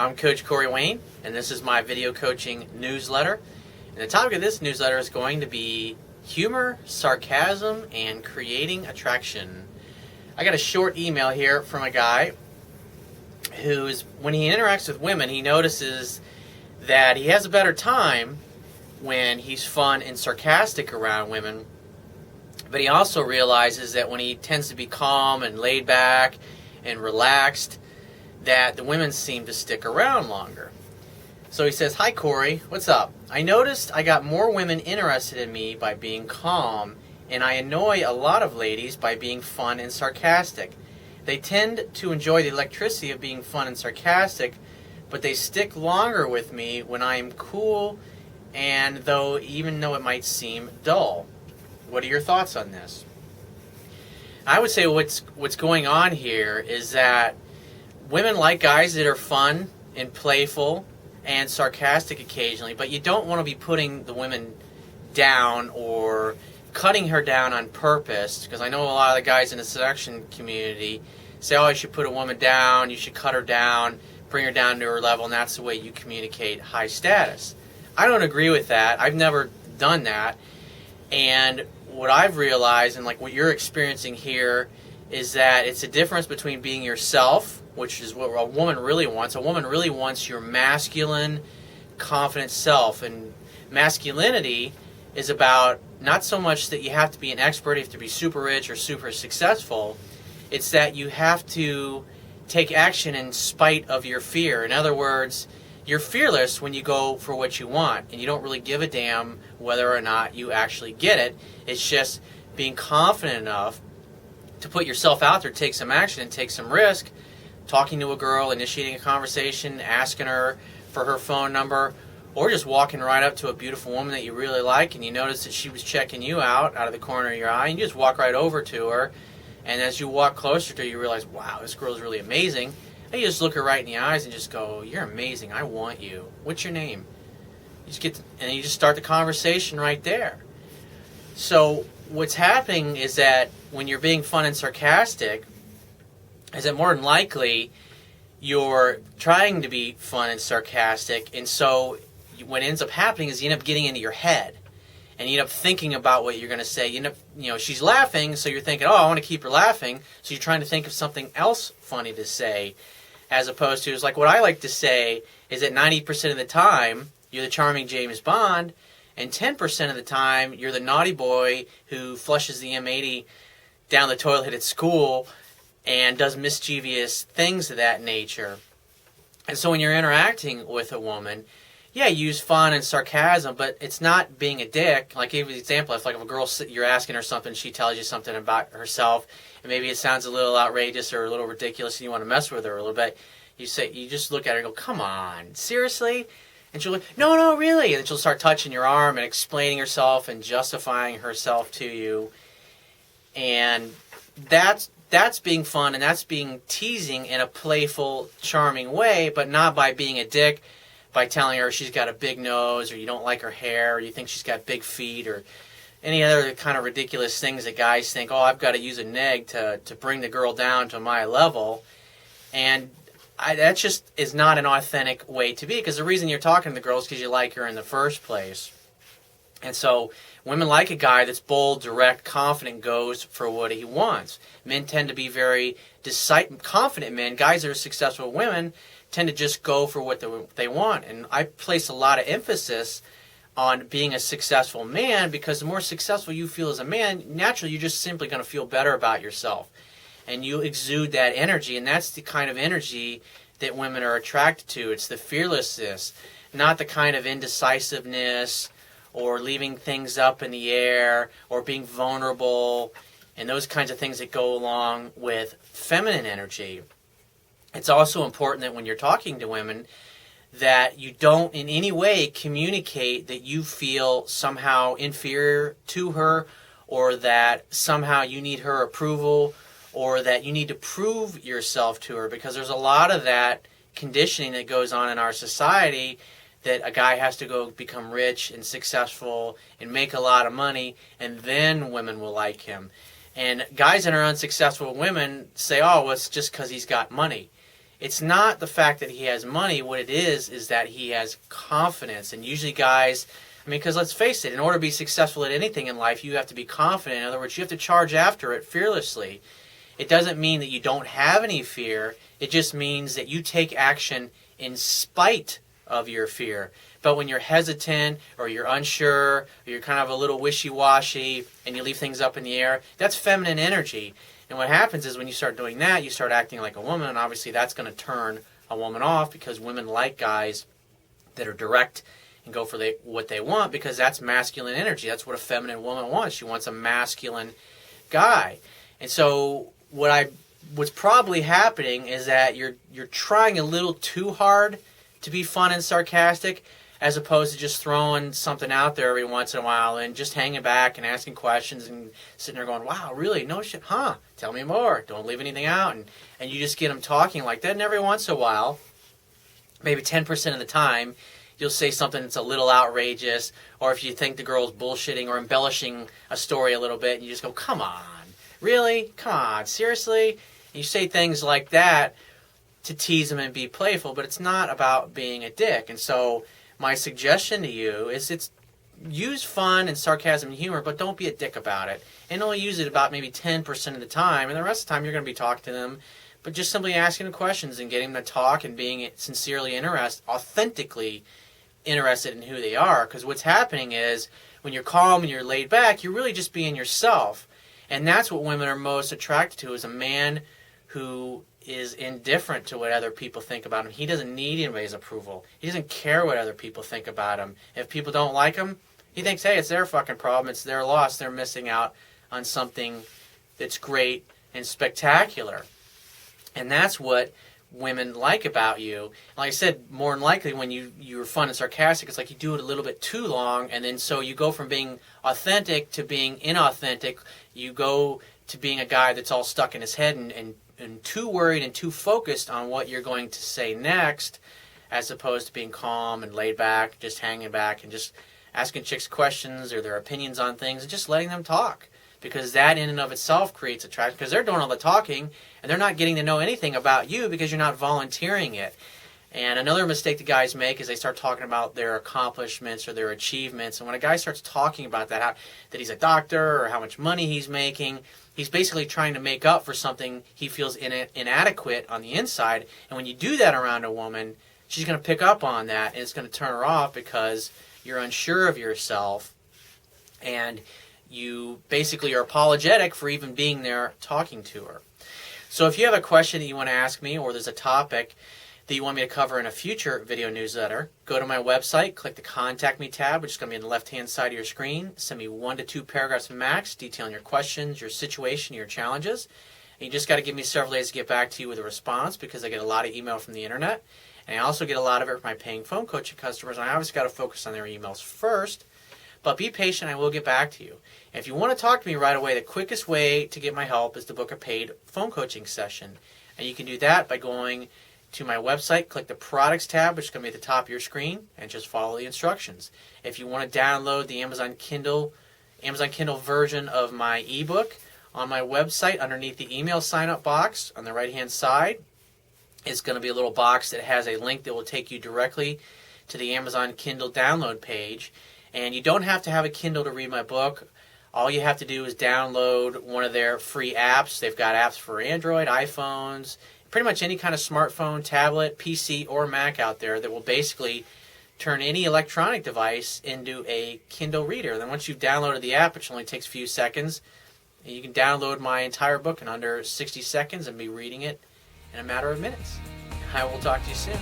I'm Coach Corey Wayne, and this is my video coaching newsletter. And the topic of this newsletter is going to be humor, sarcasm, and creating attraction. I got a short email here from a guy who's, when he interacts with women, he notices that he has a better time when he's fun and sarcastic around women. But he also realizes that when he tends to be calm and laid back and relaxed, that the women seem to stick around longer. So he says, "Hi Corey, what's up? I noticed I got more women interested in me by being calm, and I annoy a lot of ladies by being fun and sarcastic. They tend to enjoy the electricity of being fun and sarcastic, but they stick longer with me when I am cool, and even though it might seem dull. What are your thoughts on this?" I would say what's going on here is that women like guys that are fun and playful and sarcastic occasionally, but you don't want to be putting the women down or cutting her down on purpose, because I know a lot of the guys in the seduction community say, oh, you should put a woman down, you should cut her down, bring her down to her level, and that's the way you communicate high status. I don't agree with that. I've never done that. And what I've realized, and like what you're experiencing here, is that it's a difference between being yourself, which is what a woman really wants. A woman really wants your masculine, confident self. And masculinity is about not so much that you have to be an expert, you have to be super rich or super successful. It's that you have to take action in spite of your fear. In other words, you're fearless when you go for what you want, and you don't really give a damn whether or not you actually get it. It's just being confident enough to put yourself out there, take some action, and take some risk, talking to a girl, initiating a conversation, asking her for her phone number, or just walking right up to a beautiful woman that you really like, and you notice that she was checking you out of the corner of your eye, and you just walk right over to her, and as you walk closer to her, you realize, wow, this girl's really amazing. And you just look her right in the eyes and just go, you're amazing, I want you. What's your name? And you just start the conversation right there. So what's happening is that when you're being fun and sarcastic, is that more than likely you're trying to be fun and sarcastic, and so what ends up happening is you end up getting into your head, and you end up thinking about what you're going to say. You end up, she's laughing, so you're thinking, oh, I want to keep her laughing, so you're trying to think of something else funny to say, as opposed to, it's like what I like to say is that 90% of the time you're the charming James Bond, and 10% of the time you're the naughty boy who flushes the M80 down the toilet at school and does mischievous things of that nature. And so when you're interacting with a woman, yeah, you use fun and sarcasm, but it's not being a dick. Like, give you an example, if like if a girl, you're asking her something, she tells you something about herself, and maybe it sounds a little outrageous or a little ridiculous, and you want to mess with her a little bit, you just look at her and go, come on, seriously? And she'll like, no, really. And then she'll start touching your arm and explaining herself and justifying herself to you. And that's being fun, and that's being teasing in a playful, charming way, but not by being a dick, by telling her she's got a big nose, or you don't like her hair, or you think she's got big feet, or any other kind of ridiculous things that guys think, oh, I've got to use a neg to bring the girl down to my level. And that just is not an authentic way to be, because the reason you're talking to the girl is because you like her in the first place. And so women like a guy that's bold, direct, confident, goes for what he wants. Men tend to be very confident men. Guys that are successful with women tend to just go for what they want. And I place a lot of emphasis on being a successful man, because the more successful you feel as a man, naturally you're just simply going to feel better about yourself. And you exude that energy, and that's the kind of energy that women are attracted to. It's the fearlessness, not the kind of indecisiveness or leaving things up in the air or being vulnerable and those kinds of things that go along with feminine energy. It's also important that when you're talking to women that you don't in any way communicate that you feel somehow inferior to her, or that somehow you need her approval, or that you need to prove yourself to her, because there's a lot of that conditioning that goes on in our society, that a guy has to go become rich and successful and make a lot of money, and then women will like him. And guys that are unsuccessful women say, oh, well, it's just because he's got money. It's not the fact that he has money. What it is that he has confidence. And usually guys, because let's face it, in order to be successful at anything in life, you have to be confident. In other words, you have to charge after it fearlessly. It doesn't mean that you don't have any fear. It just means that you take action in spite of your fear. But when you're hesitant or you're unsure or you're kind of a little wishy-washy and you leave things up in the air, that's feminine energy. And what happens is when you start doing that, you start acting like a woman, and obviously that's going to turn a woman off, because women like guys that are direct and go for what they want, because that's masculine energy. That's what a feminine woman wants. She wants a masculine guy. And so what's probably happening is that you're trying a little too hard to be fun and sarcastic, as opposed to just throwing something out there every once in a while and just hanging back and asking questions and sitting there going, wow, really? No shit? Huh? Tell me more. Don't leave anything out. And you just get them talking like that. And every once in a while, maybe 10% of the time, you'll say something that's a little outrageous, or if you think the girl's bullshitting or embellishing a story a little bit, and you just go, come on. Really? Come on. Seriously? And you say things like that to tease them and be playful, but it's not about being a dick. And so my suggestion to you is use fun and sarcasm and humor, but don't be a dick about it. And only use it about maybe 10% of the time, and the rest of the time you're going to be talking to them, but just simply asking them questions and getting them to talk and being sincerely interested, authentically interested in who they are. Because what's happening is when you're calm and you're laid back, you're really just being yourself. And that's what women are most attracted to, is a man who is indifferent to what other people think about him. He doesn't need anybody's approval. He doesn't care what other people think about him. If people don't like him, he thinks, hey, it's their fucking problem. It's their loss. They're missing out on something that's great and spectacular. And that's what women like about you. Like I said, more than likely when you're fun and sarcastic, it's like you do it a little bit too long, and then so you go from being authentic to being inauthentic. You go to being a guy that's all stuck in his head and too worried and too focused on what you're going to say next, as opposed to being calm and laid back, just hanging back and just asking chicks questions or their opinions on things and just letting them talk. Because that in and of itself creates attraction, because they're doing all the talking and they're not getting to know anything about you because you're not volunteering it. And another mistake the guys make is they start talking about their accomplishments or their achievements. And when a guy starts talking about that he's a doctor or how much money he's making, he's basically trying to make up for something he feels inadequate on the inside. And when you do that around a woman, she's going to pick up on that, and it's going to turn her off because you're unsure of yourself. And you basically are apologetic for even being there talking to her. So if you have a question that you want to ask me, or there's a topic that you want me to cover in a future video newsletter, go to my website, click the Contact Me tab, which is going to be on the left-hand side of your screen. Send me 1 to 2 paragraphs max detailing your questions, your situation, your challenges. And you just got to give me several days to get back to you with a response, because I get a lot of email from the internet. And I also get a lot of it from my paying phone coaching customers. And I obviously got to focus on their emails first. But be patient, I will get back to you. And if you want to talk to me right away, the quickest way to get my help is to book a paid phone coaching session. And you can do that by going to my website, click the Products tab, which is going to be at the top of your screen, and just follow the instructions. If you want to download the Amazon Kindle version of my ebook, on my website, underneath the email sign-up box on the right-hand side, it's going to be a little box that has a link that will take you directly to the Amazon Kindle download page. And you don't have to have a Kindle to read my book. All you have to do is download one of their free apps. They've got apps for Android, iPhones, pretty much any kind of smartphone, tablet, PC, or Mac out there that will basically turn any electronic device into a Kindle reader. Then once you've downloaded the app, which only takes a few seconds, you can download my entire book in under 60 seconds and be reading it in a matter of minutes. I will talk to you soon.